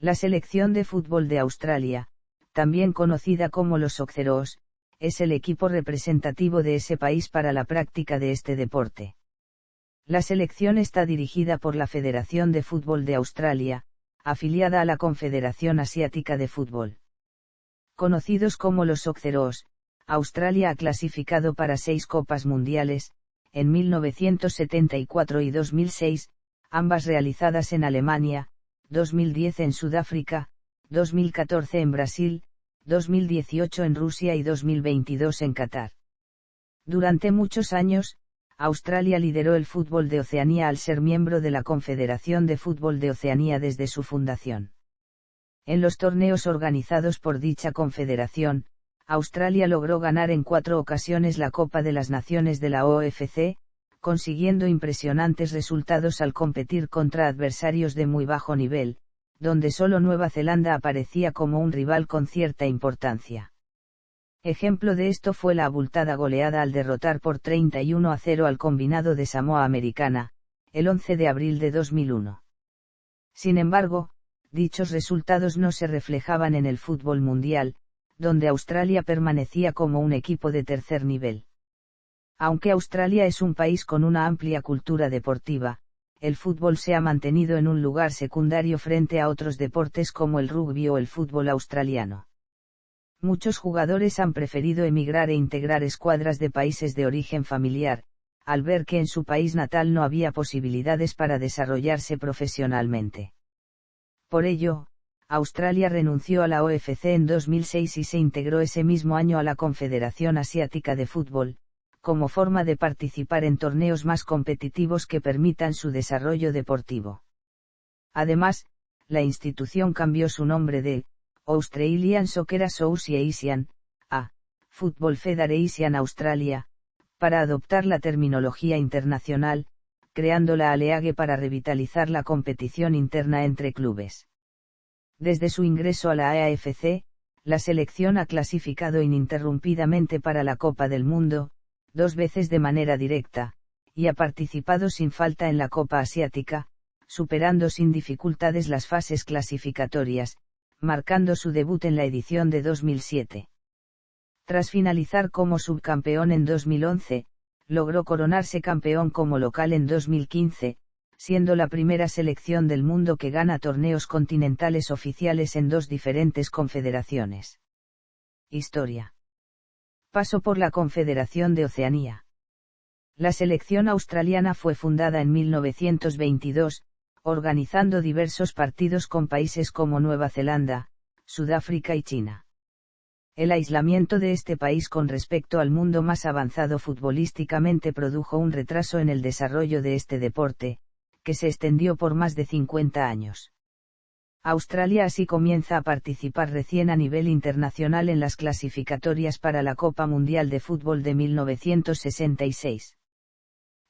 La selección de fútbol de Australia, también conocida como los Socceroos, es el equipo representativo de ese país para la práctica de este deporte. La selección está dirigida por la Federación de Fútbol de Australia, afiliada a la Confederación Asiática de Fútbol. Conocidos como los Socceroos, Australia ha clasificado para 6 Copas Mundiales, en 1974 y 2006, ambas realizadas en Alemania, 2010 en Sudáfrica, 2014 en Brasil, 2018 en Rusia y 2022 en Qatar. Durante muchos años, Australia lideró el fútbol de Oceanía al ser miembro de la Confederación de Fútbol de Oceanía desde su fundación. En los torneos organizados por dicha confederación, Australia logró ganar en 4 ocasiones la Copa de las Naciones de la OFC, consiguiendo impresionantes resultados al competir contra adversarios de muy bajo nivel, donde solo Nueva Zelanda aparecía como un rival con cierta importancia. Ejemplo de esto fue la abultada goleada al derrotar por 31-0 al combinado de Samoa Americana, el 11 de abril de 2001. Sin embargo, dichos resultados no se reflejaban en el fútbol mundial, donde Australia permanecía como un equipo de tercer nivel. Aunque Australia es un país con una amplia cultura deportiva, el fútbol se ha mantenido en un lugar secundario frente a otros deportes como el rugby o el fútbol australiano. Muchos jugadores han preferido emigrar e integrar escuadras de países de origen familiar, al ver que en su país natal no había posibilidades para desarrollarse profesionalmente. Por ello, Australia renunció a la OFC en 2006 y se integró ese mismo año a la Confederación Asiática de Fútbol, como forma de participar en torneos más competitivos que permitan su desarrollo deportivo. Además, la institución cambió su nombre de Australian Soccer Association a Football Federation Australia, para adoptar la terminología internacional, creando la ALEAGE para revitalizar la competición interna entre clubes. Desde su ingreso a la AFC, la selección ha clasificado ininterrumpidamente para la Copa del Mundo, 2 veces de manera directa, y ha participado sin falta en la Copa Asiática, superando sin dificultades las fases clasificatorias, marcando su debut en la edición de 2007. Tras finalizar como subcampeón en 2011, logró coronarse campeón como local en 2015, siendo la primera selección del mundo que gana torneos continentales oficiales en 2 diferentes confederaciones. Historia. Paso por la Confederación de Oceanía. La selección australiana fue fundada en 1922, organizando diversos partidos con países como Nueva Zelanda, Sudáfrica y China. El aislamiento de este país con respecto al mundo más avanzado futbolísticamente produjo un retraso en el desarrollo de este deporte, que se extendió por más de 50 años. Australia así comienza a participar recién a nivel internacional en las clasificatorias para la Copa Mundial de Fútbol de 1966.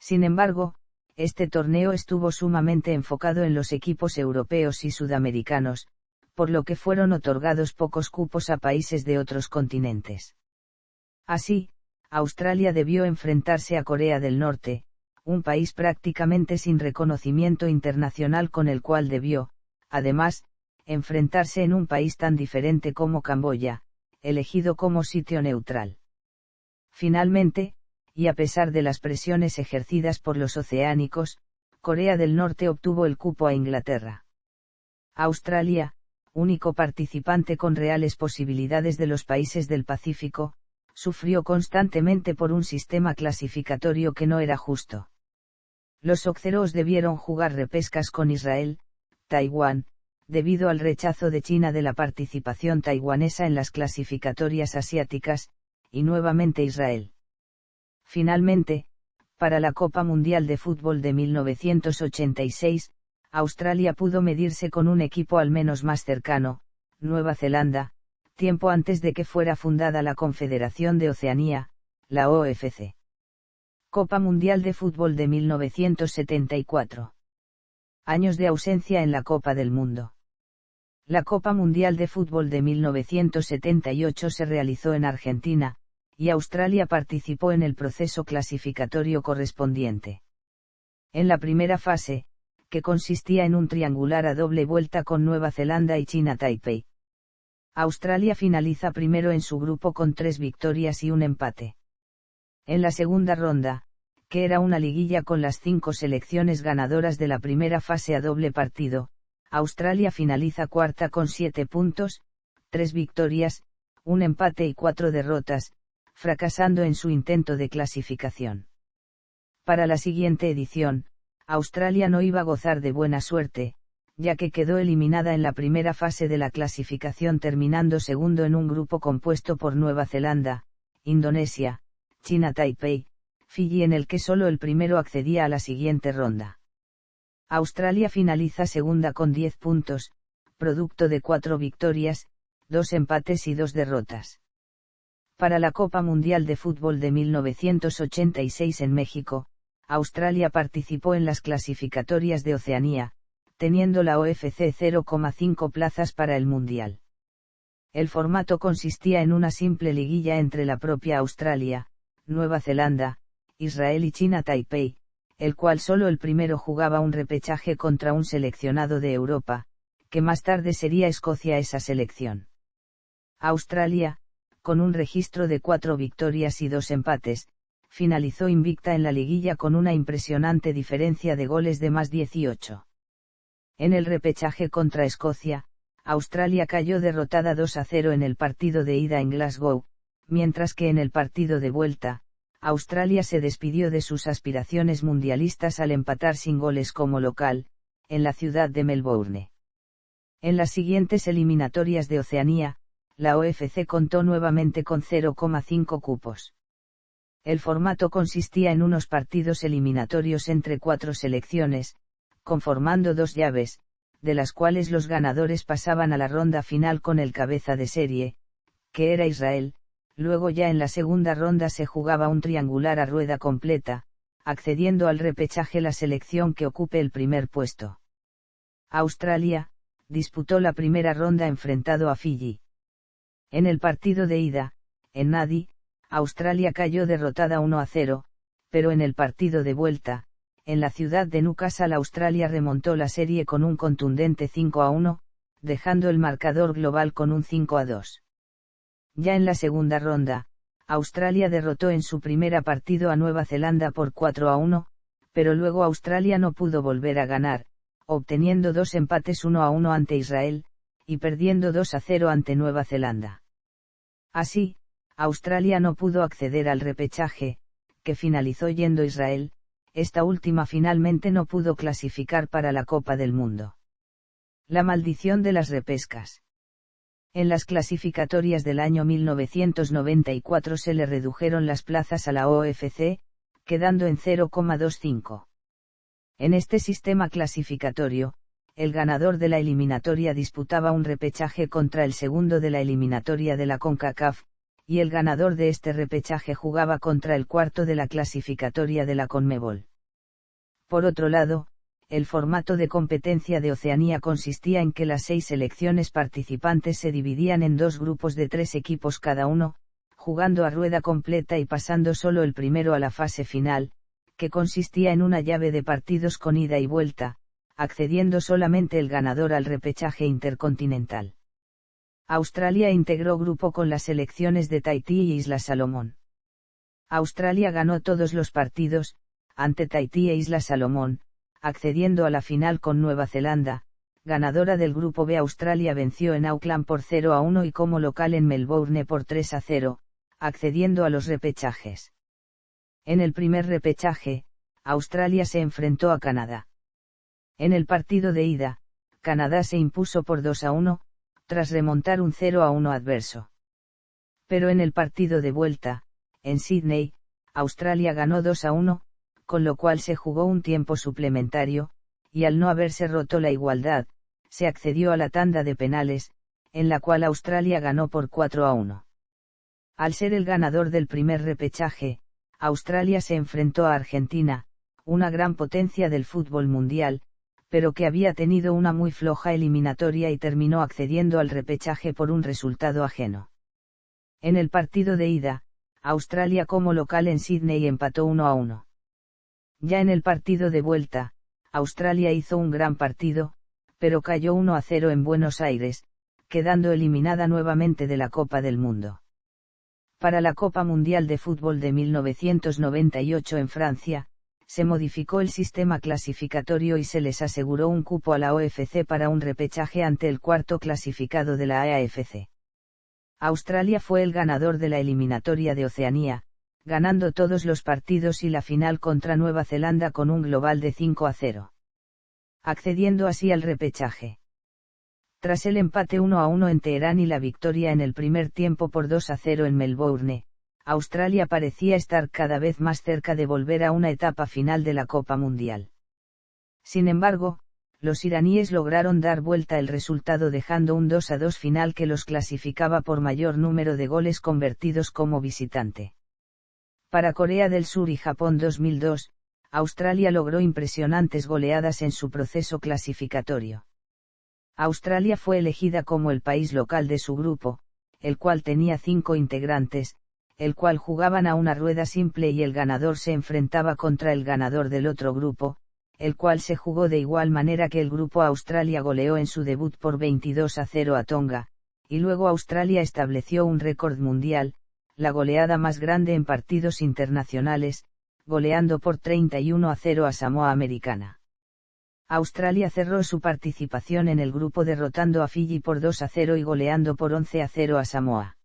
Sin embargo, este torneo estuvo sumamente enfocado en los equipos europeos y sudamericanos, por lo que fueron otorgados pocos cupos a países de otros continentes. Así, Australia debió enfrentarse a Corea del Norte, un país prácticamente sin reconocimiento internacional con el cual debió, además, enfrentarse en un país tan diferente como Camboya, elegido como sitio neutral. Finalmente, y a pesar de las presiones ejercidas por los oceánicos, Corea del Norte obtuvo el cupo a Inglaterra. Australia, único participante con reales posibilidades de los países del Pacífico, sufrió constantemente por un sistema clasificatorio que no era justo. Los Socceroos debieron jugar repescas con Israel, Taiwán, debido al rechazo de China de la participación taiwanesa en las clasificatorias asiáticas, y nuevamente Israel. Finalmente, para la Copa Mundial de Fútbol de 1986, Australia pudo medirse con un equipo al menos más cercano, Nueva Zelanda, tiempo antes de que fuera fundada la Confederación de Oceanía, la OFC. Copa Mundial de Fútbol de 1974. Años de ausencia en la Copa del Mundo. La Copa Mundial de Fútbol de 1978 se realizó en Argentina, y Australia participó en el proceso clasificatorio correspondiente. En la primera fase, que consistía en un triangular a doble vuelta con Nueva Zelanda y China Taipei. Australia finaliza primero en su grupo con 3 victorias y un empate. En la segunda ronda, que era una liguilla con las 5 selecciones ganadoras de la primera fase a doble partido, Australia finaliza cuarta con 7 puntos, 3 victorias, un empate y 4 derrotas, fracasando en su intento de clasificación. Para la siguiente edición, Australia no iba a gozar de buena suerte, ya que quedó eliminada en la primera fase de la clasificación terminando segundo en un grupo compuesto por Nueva Zelanda, Indonesia, China Taipei, Fiyi en el que solo el primero accedía a la siguiente ronda. Australia finaliza segunda con 10 puntos, producto de 4 victorias, 2 empates y 2 derrotas. Para la Copa Mundial de Fútbol de 1986 en México, Australia participó en las clasificatorias de Oceanía, teniendo la OFC 0,5 plazas para el Mundial. El formato consistía en una simple liguilla entre la propia Australia, Nueva Zelanda, Israel y China Taipei, el cual solo el primero jugaba un repechaje contra un seleccionado de Europa, que más tarde sería Escocia esa selección. Australia, con un registro de 4 victorias y 2 empates, finalizó invicta en la liguilla con una impresionante diferencia de goles de más 18. En el repechaje contra Escocia, Australia cayó derrotada 2-0 en el partido de ida en Glasgow, mientras que en el partido de vuelta, Australia se despidió de sus aspiraciones mundialistas al empatar sin goles como local, en la ciudad de Melbourne. En las siguientes eliminatorias de Oceanía, la OFC contó nuevamente con 0,5 cupos. El formato consistía en unos partidos eliminatorios entre 4 selecciones, conformando 2 llaves, de las cuales los ganadores pasaban a la ronda final con el cabeza de serie, que era Israel. Luego ya en la segunda ronda se jugaba un triangular a rueda completa, accediendo al repechaje la selección que ocupe el primer puesto. Australia disputó la primera ronda enfrentado a Fiyi. En el partido de ida, en Nadi, Australia cayó derrotada 1-0, pero en el partido de vuelta, en la ciudad de Newcastle Australia remontó la serie con un contundente 5-1, dejando el marcador global con un 5-2. Ya en la segunda ronda, Australia derrotó en su primera partido a Nueva Zelanda por 4-1, pero luego Australia no pudo volver a ganar, obteniendo 2 empates 1-1 ante Israel, y perdiendo 2-0 ante Nueva Zelanda. Así, Australia no pudo acceder al repechaje, que finalizó yendo Israel. Esta última finalmente no pudo clasificar para la Copa del Mundo. La maldición de las repescas. En las clasificatorias del año 1994 se le redujeron las plazas a la OFC, quedando en 0,25. En este sistema clasificatorio, el ganador de la eliminatoria disputaba un repechaje contra el segundo de la eliminatoria de la CONCACAF, y el ganador de este repechaje jugaba contra el cuarto de la clasificatoria de la CONMEBOL. Por otro lado, el formato de competencia de Oceanía consistía en que las 6 selecciones participantes se dividían en 2 grupos de 3 equipos cada uno, jugando a rueda completa y pasando solo el primero a la fase final, que consistía en una llave de partidos con ida y vuelta, accediendo solamente el ganador al repechaje intercontinental. Australia integró grupo con las selecciones de Tahití y Islas Salomón. Australia ganó todos los partidos, ante Tahití e Islas Salomón, accediendo a la final con Nueva Zelanda, ganadora del grupo B. Australia venció en Auckland por 0-1 y como local en Melbourne por 3-0, accediendo a los repechajes. En el primer repechaje, Australia se enfrentó a Canadá. En el partido de ida, Canadá se impuso por 2-1, tras remontar un 0-1 adverso. Pero en el partido de vuelta, en Sydney, Australia ganó 2-1, con lo cual se jugó un tiempo suplementario, y al no haberse roto la igualdad, se accedió a la tanda de penales, en la cual Australia ganó por 4-1. Al ser el ganador del primer repechaje, Australia se enfrentó a Argentina, una gran potencia del fútbol mundial, pero que había tenido una muy floja eliminatoria y terminó accediendo al repechaje por un resultado ajeno. En el partido de ida, Australia como local en Sydney empató 1-1. Ya en el partido de vuelta, Australia hizo un gran partido, pero cayó 1-0 en Buenos Aires, quedando eliminada nuevamente de la Copa del Mundo. Para la Copa Mundial de Fútbol de 1998 en Francia, se modificó el sistema clasificatorio y se les aseguró un cupo a la OFC para un repechaje ante el cuarto clasificado de la AFC. Australia fue el ganador de la eliminatoria de Oceanía, ganando todos los partidos y la final contra Nueva Zelanda con un global de 5-0. Accediendo así al repechaje. Tras el empate 1-1 en Teherán y la victoria en el primer tiempo por 2-0 en Melbourne, Australia parecía estar cada vez más cerca de volver a una etapa final de la Copa Mundial. Sin embargo, los iraníes lograron dar vuelta el resultado dejando un 2-2 final que los clasificaba por mayor número de goles convertidos como visitante. Para Corea del Sur y Japón 2002, Australia logró impresionantes goleadas en su proceso clasificatorio. Australia fue elegida como el país local de su grupo, el cual tenía 5 integrantes, el cual jugaban a una rueda simple y el ganador se enfrentaba contra el ganador del otro grupo, el cual se jugó de igual manera que el grupo. Australia goleó en su debut por 22-0 a Tonga, y luego Australia estableció un récord mundial, la goleada más grande en partidos internacionales, goleando por 31-0 a Samoa Americana. Australia cerró su participación en el grupo derrotando a Fiyi por 2-0 y goleando por 11-0 a Samoa.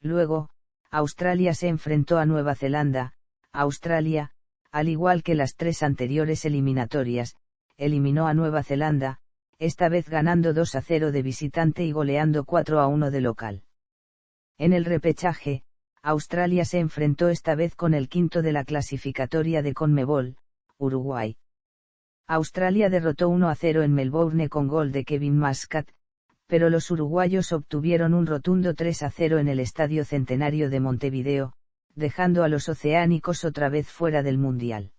Luego, Australia se enfrentó a Nueva Zelanda. Australia, al igual que las 3 anteriores eliminatorias, eliminó a Nueva Zelanda, esta vez ganando 2-0 de visitante y goleando 4-1 de local. En el repechaje, Australia se enfrentó esta vez con el quinto de la clasificatoria de CONMEBOL, Uruguay. Australia derrotó 1-0 en Melbourne con gol de Kevin Muscat, pero los uruguayos obtuvieron un rotundo 3-0 en el Estadio Centenario de Montevideo, dejando a los oceánicos otra vez fuera del Mundial.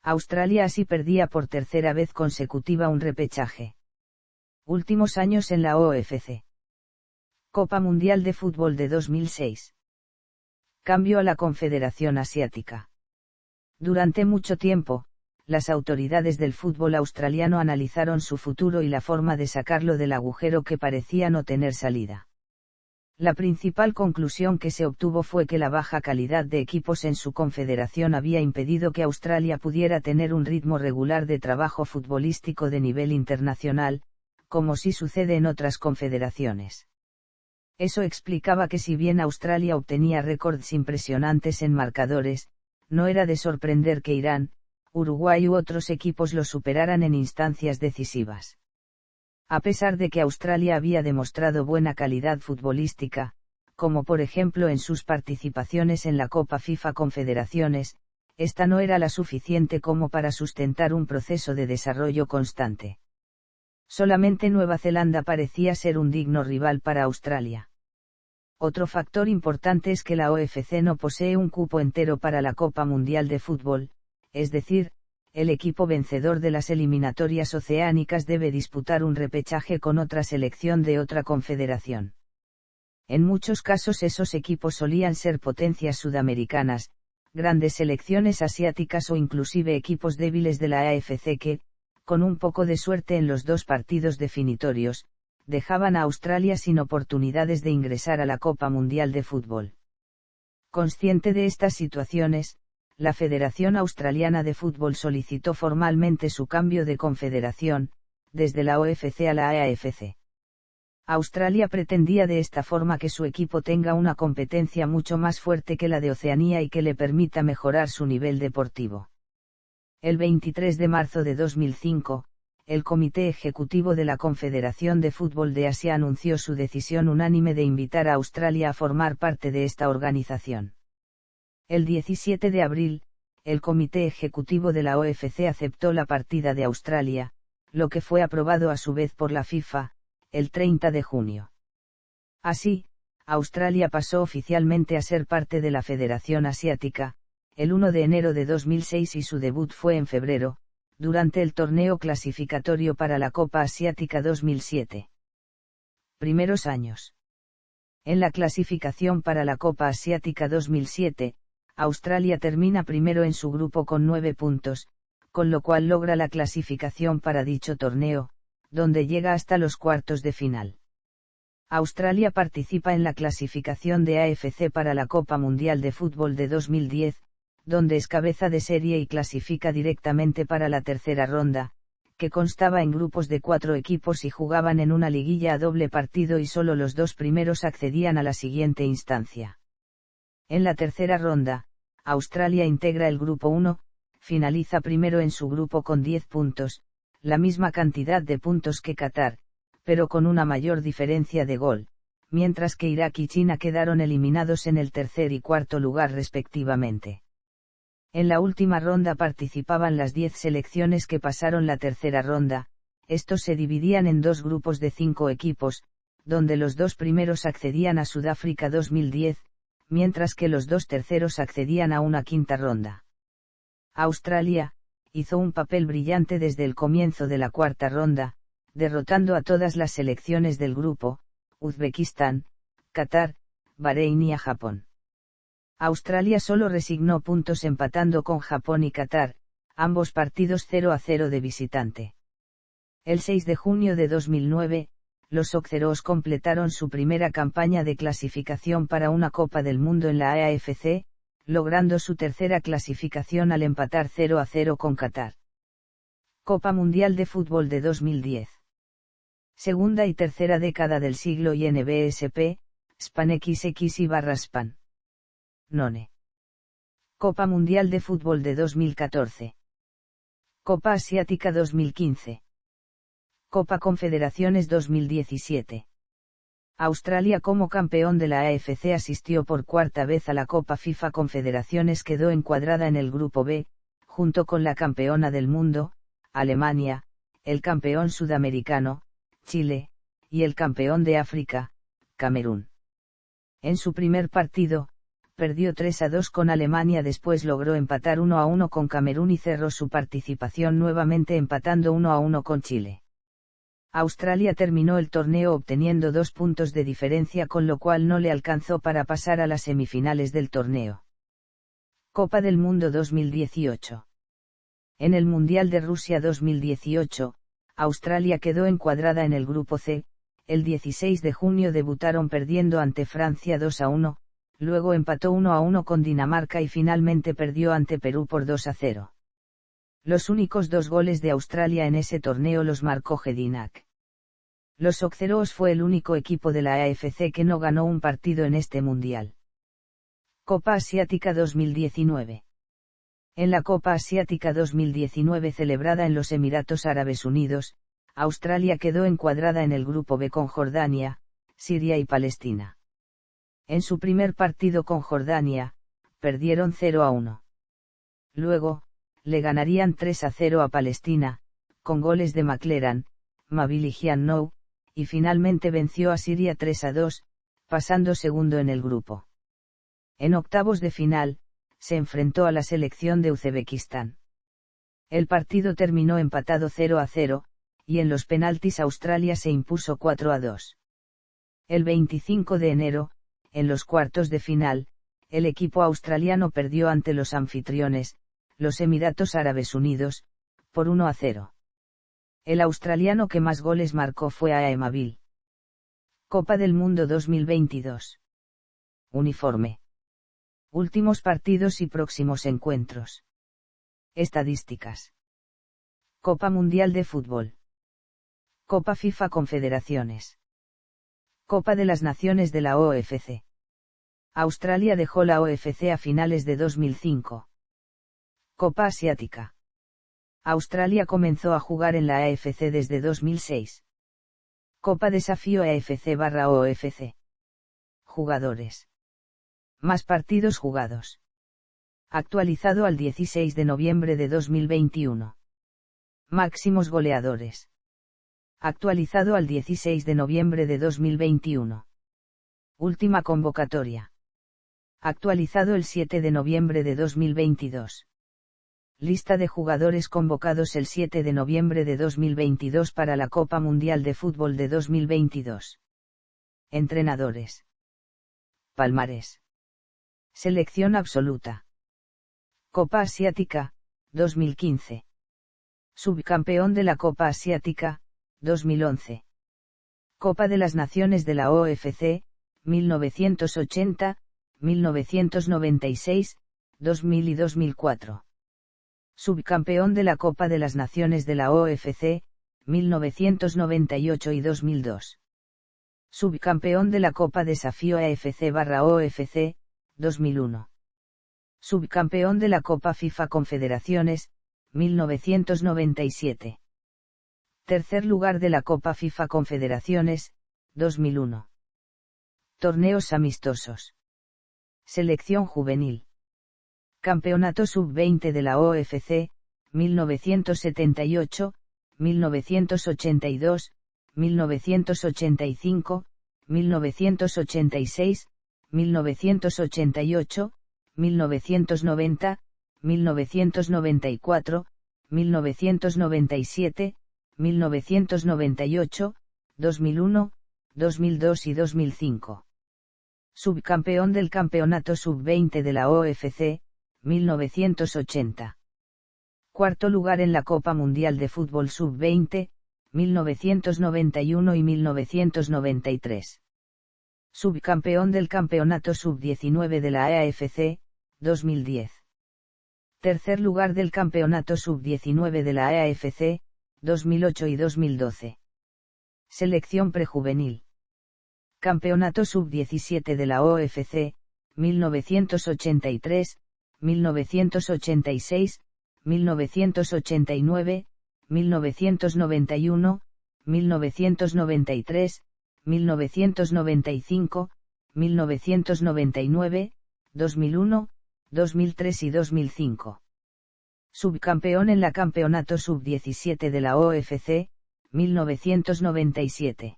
Australia así perdía por tercera vez consecutiva un repechaje. Últimos años en la OFC. Copa Mundial de Fútbol de 2006. Cambio a la Confederación Asiática. Durante mucho tiempo, las autoridades del fútbol australiano analizaron su futuro y la forma de sacarlo del agujero que parecía no tener salida. La principal conclusión que se obtuvo fue que la baja calidad de equipos en su confederación había impedido que Australia pudiera tener un ritmo regular de trabajo futbolístico de nivel internacional, como sí sucede en otras confederaciones. Eso explicaba que si bien Australia obtenía récords impresionantes en marcadores, no era de sorprender que Irán, Uruguay u otros equipos lo superaran en instancias decisivas. A pesar de que Australia había demostrado buena calidad futbolística, como por ejemplo en sus participaciones en la Copa FIFA Confederaciones, esta no era la suficiente como para sustentar un proceso de desarrollo constante. Solamente Nueva Zelanda parecía ser un digno rival para Australia. Otro factor importante es que la OFC no posee un cupo entero para la Copa Mundial de Fútbol, es decir, el equipo vencedor de las eliminatorias oceánicas debe disputar un repechaje con otra selección de otra confederación. En muchos casos esos equipos solían ser potencias sudamericanas, grandes selecciones asiáticas o inclusive equipos débiles de la AFC que, con un poco de suerte en los 2 partidos definitorios, dejaban a Australia sin oportunidades de ingresar a la Copa Mundial de Fútbol. Consciente de estas situaciones, la Federación Australiana de Fútbol solicitó formalmente su cambio de confederación, desde la OFC a la AFC. Australia pretendía de esta forma que su equipo tenga una competencia mucho más fuerte que la de Oceanía y que le permita mejorar su nivel deportivo. El 23 de marzo de 2005, el Comité Ejecutivo de la Confederación de Fútbol de Asia anunció su decisión unánime de invitar a Australia a formar parte de esta organización. El 17 de abril, el Comité Ejecutivo de la OFC aceptó la partida de Australia, lo que fue aprobado a su vez por la FIFA, el 30 de junio. Así, Australia pasó oficialmente a ser parte de la Federación Asiática, el 1 de enero de 2006 y su debut fue en febrero, durante el torneo clasificatorio para la Copa Asiática 2007. Primeros años. En la clasificación para la Copa Asiática 2007, Australia termina primero en su grupo con 9 puntos, con lo cual logra la clasificación para dicho torneo, donde llega hasta los cuartos de final. Australia participa en la clasificación de AFC para la Copa Mundial de Fútbol de 2010, donde es cabeza de serie y clasifica directamente para la tercera ronda, que constaba en grupos de 4 equipos y jugaban en una liguilla a doble partido y solo los 2 primeros accedían a la siguiente instancia. En la tercera ronda, Australia integra el grupo 1, finaliza primero en su grupo con 10 puntos, la misma cantidad de puntos que Qatar, pero con una mayor diferencia de gol, mientras que Irak y China quedaron eliminados en el tercer y cuarto lugar respectivamente. En la última ronda participaban las 10 selecciones que pasaron la tercera ronda, estos se dividían en 2 grupos de 5 equipos, donde los 2 primeros accedían a Sudáfrica 2010, mientras que los 2 terceros accedían a una quinta ronda. Australia hizo un papel brillante desde el comienzo de la cuarta ronda, derrotando a todas las selecciones del grupo, Uzbekistán, Qatar, Bahrein y a Japón. Australia solo resignó puntos empatando con Japón y Qatar, ambos partidos 0-0 de visitante. El 6 de junio de 2009, los Auxerrois completaron su primera campaña de clasificación para una Copa del Mundo en la AFC, logrando su tercera clasificación al empatar 0-0 con Qatar. Copa Mundial de Fútbol de 2010. Segunda y tercera década del siglo y NBSP, SpanXX y /Span. None. Copa Mundial de Fútbol de 2014. Copa Asiática 2015. Copa Confederaciones 2017. Australia como campeón de la AFC asistió por cuarta vez a la Copa FIFA Confederaciones, quedó encuadrada en el Grupo B, junto con la campeona del mundo, Alemania, el campeón sudamericano, Chile, y el campeón de África, Camerún. En su primer partido, perdió 3-2 con Alemania, después logró empatar 1-1 con Camerún y cerró su participación nuevamente empatando 1-1 con Chile. Australia terminó el torneo obteniendo 2 puntos de diferencia, con lo cual no le alcanzó para pasar a las semifinales del torneo. Copa del Mundo 2018. En el Mundial de Rusia 2018, Australia quedó encuadrada en el Grupo C, el 16 de junio debutaron perdiendo ante Francia 2-1, luego empató 1-1 con Dinamarca y finalmente perdió ante Perú por 2-0. Los únicos 2 goles de Australia en ese torneo los marcó Jedinak. Los Auxerrois fue el único equipo de la AFC que no ganó un partido en este mundial. Copa Asiática 2019. En la Copa Asiática 2019 celebrada en los Emiratos Árabes Unidos, Australia quedó encuadrada en el Grupo B con Jordania, Siria y Palestina. En su primer partido con Jordania, perdieron 0-1. Luego, le ganarían 3-0 a Palestina, con goles de McLaren, Mabil y Giannou, y finalmente venció a Siria 3-2, pasando segundo en el grupo. En octavos de final, se enfrentó a la selección de Uzbekistán. El partido terminó empatado 0-0, y en los penaltis Australia se impuso 4-2. El 25 de enero, en los cuartos de final, el equipo australiano perdió ante los anfitriones, los Emiratos Árabes Unidos, por 1-0. El australiano que más goles marcó fue Mabil. Copa del Mundo 2022. Uniforme. Últimos partidos y próximos encuentros. Estadísticas. Copa Mundial de Fútbol. Copa FIFA Confederaciones. Copa de las Naciones de la OFC. Australia dejó la OFC a finales de 2005. Copa Asiática. Australia comenzó a jugar en la AFC desde 2006. Copa Desafío AFC/OFC. Jugadores. Más partidos jugados. Actualizado al 16 de noviembre de 2021. Máximos goleadores. Actualizado al 16 de noviembre de 2021. Última convocatoria. Actualizado el 7 de noviembre de 2022. Lista de jugadores convocados el 7 de noviembre de 2022 para la Copa Mundial de Fútbol de 2022. Entrenadores. Palmarés. Selección absoluta. Copa Asiática, 2015. Subcampeón de la Copa Asiática, 2011. Copa de las Naciones de la OFC, 1980, 1996, 2000 y 2004. Subcampeón de la Copa de las Naciones de la OFC, 1998 y 2002. Subcampeón de la Copa Desafío AFC/OFC, 2001. Subcampeón de la Copa FIFA Confederaciones, 1997. Tercer lugar de la Copa FIFA Confederaciones, 2001. Torneos amistosos. Selección juvenil. Campeonato Sub-20 de la OFC, 1978, 1982, 1985, 1986, 1988, 1990, 1994, 1997, 1998, 2001, 2002 y 2005. Subcampeón del Campeonato Sub-20 de la OFC, 1980. Cuarto lugar en la Copa Mundial de Fútbol Sub-20, 1991 y 1993. Subcampeón del Campeonato Sub-19 de la AFC, 2010. Tercer lugar del Campeonato Sub-19 de la AFC, 2008 y 2012. Selección prejuvenil. Campeonato Sub-17 de la OFC, 1983, 1986, 1989, 1991, 1993, 1995, 1999, 2001, 2003 y 2005. Subcampeón en la Campeonato Sub-17 de la OFC, 1997.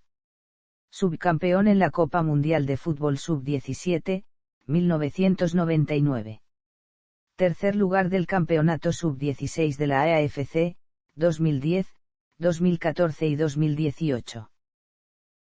Subcampeón en la Copa Mundial de Fútbol Sub-17, 1999. Tercer lugar del Campeonato Sub-16 de la AFC, 2010, 2014 y 2018.